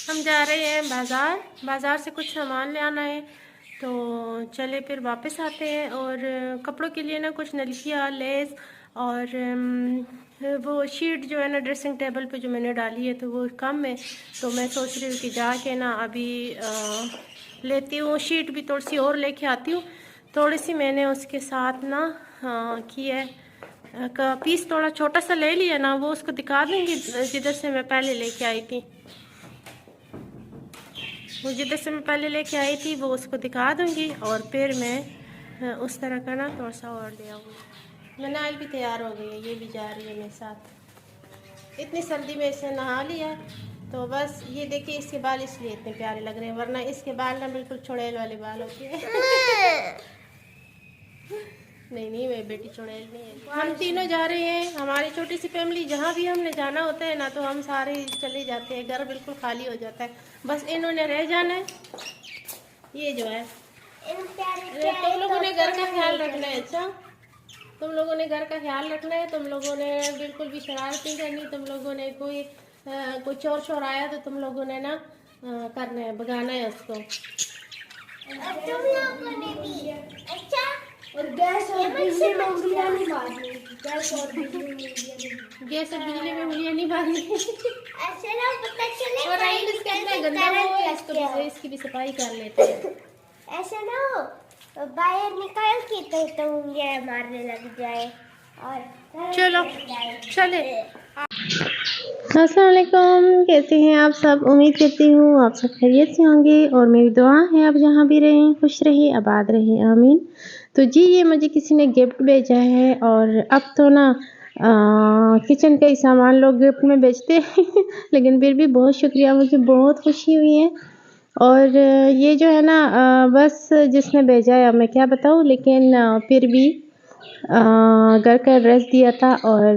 ہم جا رہے ہیں بازار سے کچھ سامان لے آنا ہے، تو چلے پھر واپس آتے ہیں۔ اور کپڑوں کے لیے نا کچھ نلکیاں، لیس اور وہ شیٹ جو ہے نا ڈریسنگ ٹیبل پہ جو میں نے ڈالی ہے تو وہ کم ہے، تو میں سوچ رہی ہوں کہ جا کے نا ابھی لیتی ہوں، شیٹ بھی تھوڑی سی اور لے کے آتی ہوں۔ تھوڑی سی میں نے اس کے ساتھ نا کی ہے پیس تھوڑا چھوٹا سا لے لیا نا، وہ اس کو دکھا دوں گی جدھر سے میں پہلے لے کے آئی تھی۔ وہ جدھر سے میں پہلے لے کے آئی تھی وہ اس کو دکھا دوں گی، اور پھر میں اس طرح کا نا تھوڑا سا اور لے آؤں گی۔ منال بھی تیار ہو گئی ہے، یہ بھی جا رہی ہے میرے ساتھ۔ اتنی سردی میں اسے نہا لیا ہے، تو بس یہ دیکھیے اس کے بال اس لیے اتنے پیارے لگ رہے ہیں، ورنہ اس کے بال نا بالکل چڑیل والے بال ہوتے ہیں۔ نہیں میری بیٹی چڑیل نہیں ہے۔ ہم تینوں جا رہے ہیں، ہماری چھوٹی سی فیملی، جہاں بھی ہم نے جانا ہوتا ہے نا تو ہم سارے چلے جاتے ہیں، گھر بالکل خالی ہو جاتا ہے، بس انہوں نے رہ جانا ہے۔ یہ جو ہے تم لوگوں نے گھر کا خیال رکھنا ہے، اچھا تم لوگوں نے گھر کا خیال رکھنا ہے، تم لوگوں نے بالکل بھی شرارت نہیں کرنی، تم لوگوں نے کوئی چور شور آیا تو تم لوگوں نے نا کرنا ہے، بگانا ہے اس کو۔ تم لوگوں نے بھی اچھا، اور گیس اور بجلی میں انگلیاں نہیں مارنی، گیس اور بجلی میں انگلیاں نہیں مارنی۔ ایسے نا پتہ چلے اور رائل اس کا اتنا گندا ہوا ہے، اس کی بھی صفائی کر لیتے ہیں۔ ایسا نہ ہو باہر نکال کے تو انگلیاں مارنے لگ جائے اور چلو چلے۔ السلام علیکم، کیسے ہیں آپ سب؟ امید کرتی ہوں آپ سب خیریت سے ہوں گے، اور میری دعا ہے آپ جہاں بھی رہیں خوش رہے آباد رہے، آمین۔ تو جی یہ مجھے کسی نے گفٹ بھیجا ہے، اور اب تو نا کچن کا ہی سامان لوگ گفٹ میں بیچتے ہیں لیکن پھر بھی بہت شکریہ، مجھے بہت خوشی ہوئی ہے۔ اور یہ جو ہے نا بس جس نے بھیجا ہے اب میں کیا بتاؤں، لیکن پھر بھی گھر کا ایڈریس دیا تھا اور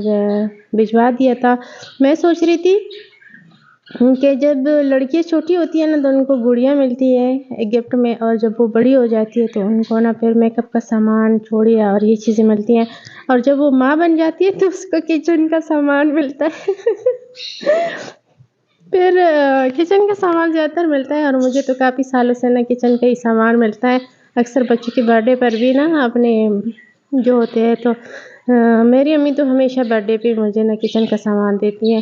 بھجوا دیا تھا۔ میں سوچ رہی تھی کہ جب لڑکیاں چھوٹی ہوتی ہیں نا تو ان کو گڑیاں ملتی ہے گفٹ میں، اور جب وہ بڑی ہو جاتی ہے تو ان کو نا پھر میک اپ کا سامان چھوڑیا اور یہ چیزیں ملتی ہیں، اور جب وہ ماں بن جاتی ہے تو اس کو کچن کا سامان ملتا ہے پھر کچن کا سامان زیادہ تر ملتا ہے، اور مجھے تو کافی سالوں سے نا کچن کا ہی سامان ملتا ہے۔ اکثر بچوں کے برتھ ڈے پر بھی نا اپنے جو ہوتے ہیں تو میری امی تو ہمیشہ برتھ ڈے پہ مجھے نا کچن کا سامان دیتی ہیں،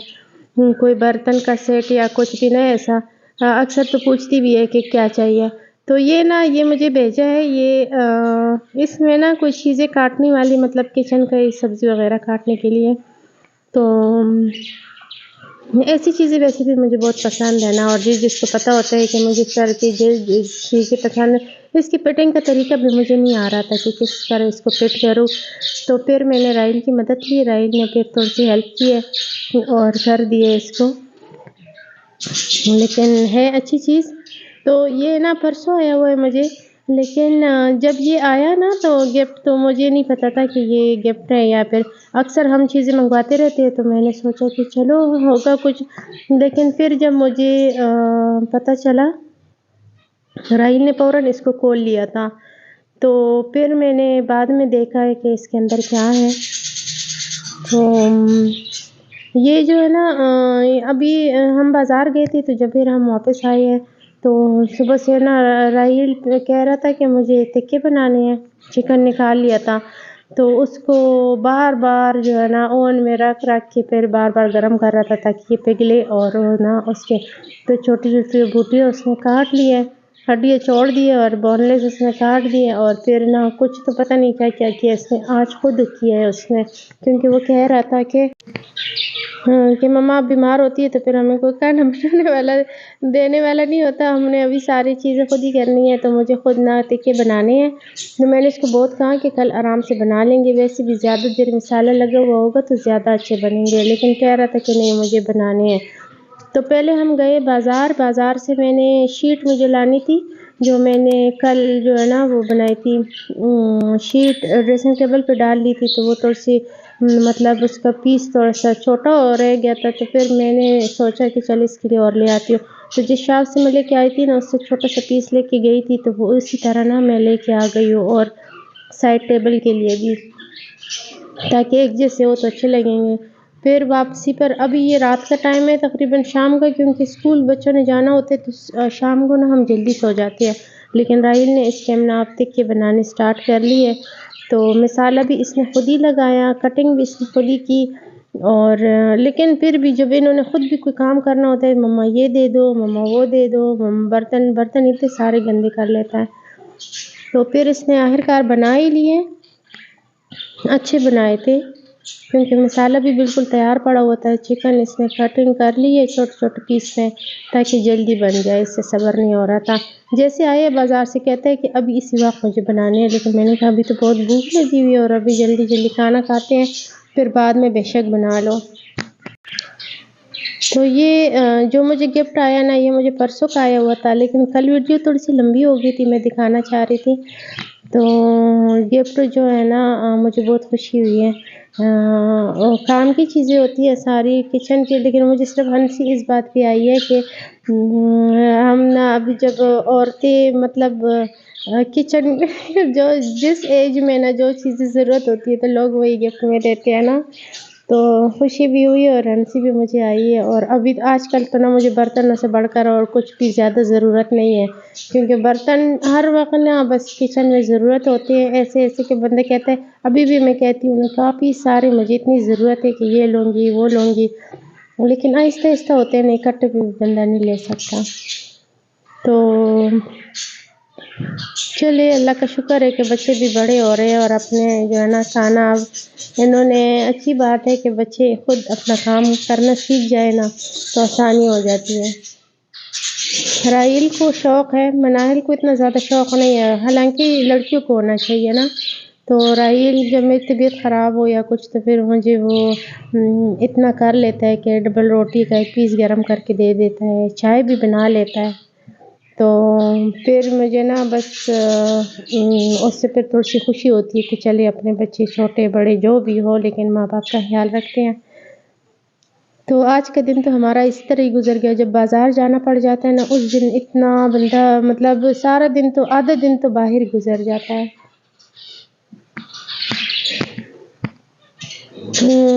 کوئی برتن کا سیٹ یا کچھ بھی نہیں ایسا، اکثر تو پوچھتی بھی ہے کہ کیا چاہیے۔ تو یہ نا یہ مجھے بھیجا ہے، یہ اس میں نا کچھ چیزیں کاٹنے والی، مطلب کچن کا سبزی وغیرہ کاٹنے کے لیے، تو ایسی چیزیں ویسے بھی مجھے بہت پسند ہے نا، اور جس کو پتہ ہوتا ہے کہ مجھے سر کی چیزیں پسند ہے، اس کی فٹنگ کا طریقہ بھی مجھے نہیں آ رہا تھا کہ کس طرح اس کو فٹ کروں، تو پھر میں نے رائل کی مدد لی، رائل نے پھر تھوڑی سی ہیلپ کی ہے اور کر دیے اس کو، لیکن ہے اچھی چیز۔ تو یہ نا پرسوں آیا ہوا ہے مجھے، لیکن جب یہ آیا نا تو گفٹ، تو مجھے نہیں پتا تھا کہ یہ گفٹ ہے، یا پھر اکثر ہم چیزیں منگواتے رہتے ہیں تو میں نے سوچا کہ چلو ہوگا کچھ، لیکن پھر جب مجھے پتہ چلا، رائل نے فوراً اس کو کھول لیا تھا، تو پھر میں نے بعد میں دیکھا ہے کہ اس کے اندر کیا ہے۔ تو یہ جو ہے نا ابھی ہم بازار گئے تھے، تو جب پھر ہم واپس آئے ہیں تو صبح سے نا رائل کہہ رہا تھا کہ مجھے ٹکے بنانے ہیں، چکن نکال لیا تھا، تو اس کو بار بار جو ہے نا اوون میں رکھ کے پھر بار بار گرم کر رہا تھا تاکہ یہ پگھلے، اور نا اس کے تو چھوٹی چھوٹی بوٹیاں اس نے کاٹ لی ہے، ہڈیاں چھوڑ دی ہے، اور بون لیس اس نے کاٹ دی ہے، اور پھر نا کچھ تو پتہ نہیں کیا کیا اس نے، آج خود کیا ہے اس نے، کیونکہ وہ کہہ رہا تھا کہ مما آپ بیمار ہوتی ہے تو پھر ہمیں کوئی کھانا بنانے والا دینے والا نہیں ہوتا، ہم نے ابھی ساری چیزیں خود ہی کرنی ہے، تو مجھے خود نہ ٹکے بنانے ہیں۔ تو میں نے اس کو بہت کہا کہ کل آرام سے بنا لیں گے، ویسے بھی زیادہ دیر مسالہ لگا ہوا ہوگا تو زیادہ اچھے بنیں گے، لیکن کہہ رہا تھا کہ نہیں مجھے بنانے ہیں۔ تو پہلے ہم گئے بازار سے میں نے شیٹ مجھے لانی تھی، جو میں نے کل جو ہے نا وہ بنائی تھی شیٹ ڈریسنگ ٹیبل پہ ڈال دی تھی، تو وہ تھوڑی سی مطلب اس کا پیس تھوڑا سا چھوٹا ہو رہ گیا تھا، تو پھر میں نے سوچا کہ چل اس کے لیے اور لے آتی ہوں، تو جس شاپ سے میں لے کے آئی تھی نا اس سے چھوٹا سا پیس لے کے گئی تھی، تو وہ اسی طرح نا میں لے کے آ گئی ہوں، اور سائڈ ٹیبل کے لیے بھی تاکہ ایک جیسے ہو تو اچھے لگیں گے۔ پھر واپسی پر ابھی یہ رات کا ٹائم ہے تقریباً شام کا، کیونکہ اسکول بچوں نے جانا ہوتا ہے تو شام کو نا ہم جلدی سو جاتے ہیں، لیکن راحیل نے اس ٹائم نا آپ تک کے بنانے سٹارٹ کر لی ہے۔ تو مسالہ بھی اس نے خود ہی لگایا، کٹنگ بھی اس نے خود ہی کی، اور لیکن پھر بھی جب انہوں نے خود بھی کوئی کام کرنا ہوتا ہے، مما یہ دے دو، مما وہ دے دو، برتن اتنے سارے گندے کر لیتا ہے۔ تو پھر اس نے آخرکار بنا ہی لیے، اچھے بنائے تھے کیونکہ مسالہ بھی بالکل تیار پڑا ہوتا ہے۔ چکن اس نے کٹنگ کر لی ہے چھوٹے چھوٹے پیس میں تاکہ جلدی بن جائے، اس سے صبر نہیں ہو رہا تھا۔ جیسے آئے بازار سے کہتے ہیں کہ ابھی اسی وقت مجھے بنانے ہیں، لیکن میں نے کہا ابھی تو بہت بھوک لگی ہوئی ہے اور ابھی جلدی جلدی کھانا کھاتے ہیں، پھر بعد میں بے شک بنا لو۔ تو یہ جو مجھے گفٹ آیا نا، یہ مجھے پرسوں کا آیا ہوا تھا، لیکن کل ویڈیو تھوڑی سی لمبی ہو گئی تھی، میں دکھانا چاہ رہی تھی۔ تو گفٹ جو ہے نا مجھے بہت خوشی ہوئی ہے۔ کام کی چیزیں ہوتی ہیں ساری کچن کی، لیکن مجھے صرف ہنسی اس بات پہ آئی ہے کہ ہم نا ابھی جب عورتیں مطلب کچن جو جس ایج میں نا جو چیزیں ضرورت ہوتی ہے تو لوگ وہی گفٹ میں دیتے ہیں نا، تو خوشی بھی ہوئی اور ہنسی بھی مجھے آئی ہے۔ اور ابھی آج کل تو نا مجھے برتنوں سے بڑھ کر اور کچھ بھی زیادہ ضرورت نہیں ہے، کیونکہ برتن ہر وقت نا بس کچن میں ضرورت ہوتے ہیں، ایسے کہ بندے کہتے ہیں، ابھی بھی میں کہتی ہوں نا کافی سارے مجھے اتنی ضرورت ہے کہ یہ لوں گی وہ لوں گی، لیکن آہستہ آہستہ ہوتے ہیں، اکٹھے بھی بندہ نہیں لے سکتا۔ تو چلے اللہ کا شکر ہے کہ بچے بھی بڑے ہو رہے ہیں اور اپنے جو ہے نا کھانا اب انہوں نے، اچھی بات ہے کہ بچے خود اپنا کام کرنا سیکھ جائے نا تو آسانی ہو جاتی ہے۔ راحیل کو شوق ہے، مناہل کو اتنا زیادہ شوق نہیں ہے، حالانکہ لڑکیوں کو ہونا چاہیے نا۔ تو راحیل جب میری طبیعت خراب ہو یا کچھ تو پھر مجھے وہ اتنا کر لیتا ہے کہ ڈبل روٹی کا ایک پیس گرم کر کے دے دیتا ہے، چائے بھی بنا لیتا ہے۔ تو پھر مجھے نا بس اس سے پھر تھوڑی سی خوشی ہوتی ہے کہ چلے اپنے بچے چھوٹے بڑے جو بھی ہو لیکن ماں باپ کا خیال رکھتے ہیں۔ تو آج کا دن تو ہمارا اس طرح ہی گزر گیا، جب بازار جانا پڑ جاتا ہے نا اس دن اتنا بندہ مطلب سارا دن تو آدھا دن تو باہر گزر جاتا ہے۔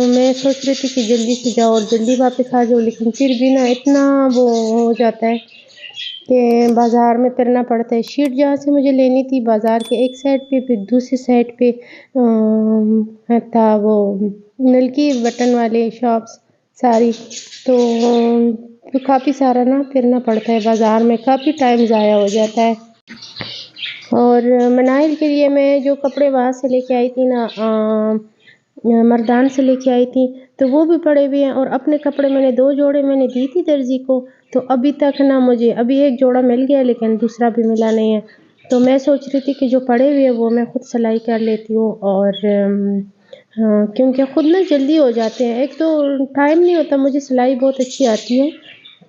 میں سوچ رہی تھی کہ جلدی سے جاؤ اور جلدی واپس آ جاؤ، لیکن پھر بھی نا اتنا وہ ہو جاتا ہے کہ بازار میں پھرنا پڑتا ہے۔ شیٹ جہاں سے مجھے لینی تھی بازار کے ایک سائڈ پہ، پھر دوسری سائڈ پہ تھا وہ نل کی بٹن والے شاپس ساری، تو کافی سارا نا پھرنا پڑتا ہے بازار میں، کافی ٹائم ضائع ہو جاتا ہے۔ اور مناہل کے لیے میں جو کپڑے وہاں سے لے کے آئی تھی نا، مردان سے لے کے آئی تھی، تو وہ بھی پڑے ہوئے ہیں، اور اپنے کپڑے میں نے 2 جوڑے میں نے دی تھی درزی کو، تو ابھی تک نا مجھے ابھی ایک جوڑا مل گیا لیکن دوسرا بھی ملا نہیں ہے۔ تو میں سوچ رہی تھی کہ جو پڑے ہوئے وہ میں خود سلائی کر لیتی ہوں، اور کیونکہ خود نا جلدی ہو جاتے ہیں، ایک تو ٹائم نہیں ہوتا، مجھے سلائی بہت اچھی آتی ہے،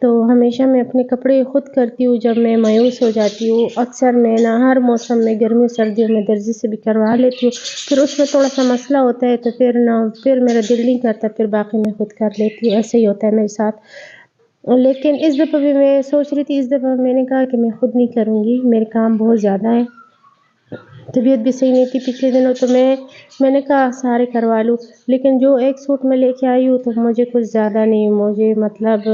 تو ہمیشہ میں اپنے کپڑے خود کرتی ہوں جب میں مایوس ہو جاتی ہوں۔ اکثر میں نا ہر موسم میں گرمیوں سردیوں میں درزی سے بھی کروا لیتی ہوں، پھر اس میں تھوڑا سا مسئلہ ہوتا ہے تو پھر میرا دل نہیں کرتا، پھر باقی میں خود کر لیتی ہوں، ایسے ہی ہوتا ہے میرے ساتھ۔ لیکن اس دفعہ بھی میں سوچ رہی تھی، اس دفعہ میں نے کہا کہ میں خود نہیں کروں گی، میرے کام بہت زیادہ ہے، طبیعت بھی صحیح نہیں تھی پچھلے دنوں، تو میں نے کہا سارے کروا لوں، لیکن جو ایک سوٹ میں لے کے آئی ہوں تو مجھے کچھ زیادہ نہیں، مجھے مطلب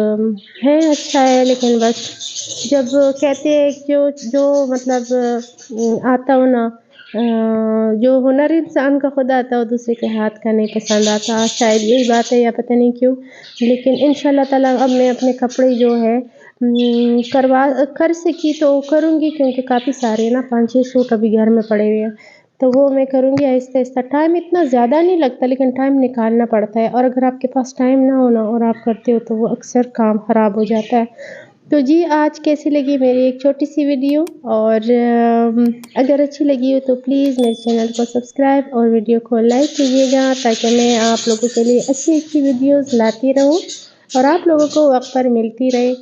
ہے اچھا ہے، لیکن بس جب کہتے ہیں جو مطلب آتا ہو نا، جو ہنر انسان کا خود آتا ہو دوسرے کے ہاتھ کا نہیں پسند آتا، شاید یہی بات ہے یا پتہ نہیں کیوں، لیکن انشاءاللہ تعالیٰ اب میں اپنے کپڑے جو ہے کر سکی تو کروں گی، کیونکہ کافی سارے نا 5-6 سوٹ ابھی گھر میں پڑے ہوئے ہیں، تو وہ میں کروں گی آہستہ آہستہ۔ ٹائم اتنا زیادہ نہیں لگتا لیکن ٹائم نکالنا پڑتا ہے، اور اگر آپ کے پاس ٹائم نہ ہونا اور آپ کرتے ہو تو وہ اکثر کام خراب ہو جاتا ہے۔ تو جی آج کیسی لگی میری ایک چھوٹی سی ویڈیو، اور اگر اچھی لگی ہو تو پلیز میرے چینل کو سبسکرائب اور ویڈیو کو لائک کیجیے گا، تاکہ میں آپ لوگوں کے لیے اچھی ویڈیوز لاتی رہوں اور آپ لوگوں کو وقت پر ملتی رہے۔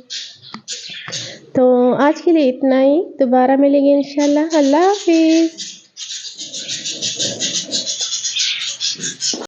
تو آج کے لیے اتنا ہی، دوبارہ ملیں گے انشاءاللہ، اللہ حافظ۔